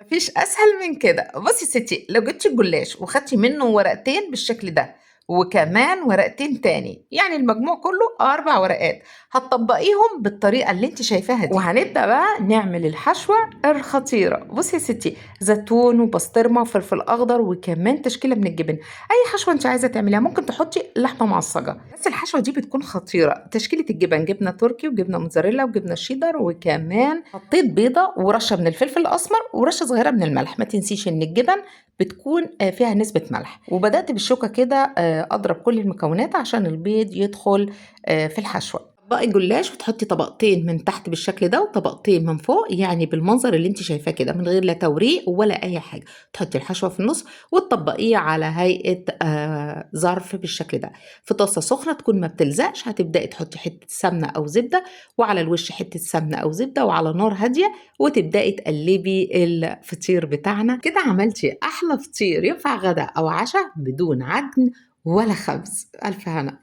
مفيش أسهل من كده. بصي يا ستي، لو جبتي الجلاش وخدتي منه ورقتين بالشكل ده وكمان ورقتين تاني، يعني المجموع كله 4 ورقات، هتطبقيهم بالطريقة اللي انت شايفاها دي، وهنبدأ بقى نعمل الحشوة الخطيرة. بصي يا ستي، زيتون وبسطرمة وفلفل أخضر وكمان تشكيلة من الجبن. أي حشوة انت عايزة تعمليها، ممكن تحطي لحمة معصجة، بس الحشوة دي بتكون خطيرة. تشكيلة الجبن، جبنة تركي وجبنة موتزاريلا وجبنة شيدر، وكمان حطيت بيضة ورشة من الفلفل الأسمر ورشة صغيرة من الملح. ما تنسيش إن الجبن بتكون فيها نسبة ملح. وبدأت بالشوكة كده أضرب كل المكونات عشان البيض يدخل في الحشوة. طبقي جلاش وتحطي طبقتين من تحت بالشكل ده وطبقتين من فوق، يعني بالمنظر اللي انت شايفاه كده، من غير لا توريق ولا اي حاجه. تحطي الحشوه في النص وتطبقيه على هيئه ظرف بالشكل ده. في طاسه سخنه تكون ما بتلزقش، هتبداي تحطي حته سمنه او زبده، وعلى الوش حته سمنه او زبده، وعلى نار هاديه، وتبداي تقلبي الفطير بتاعنا. كده عملتي احلى فطير ينفع غدا او عشاء بدون عجن ولا خبز. الف هنا.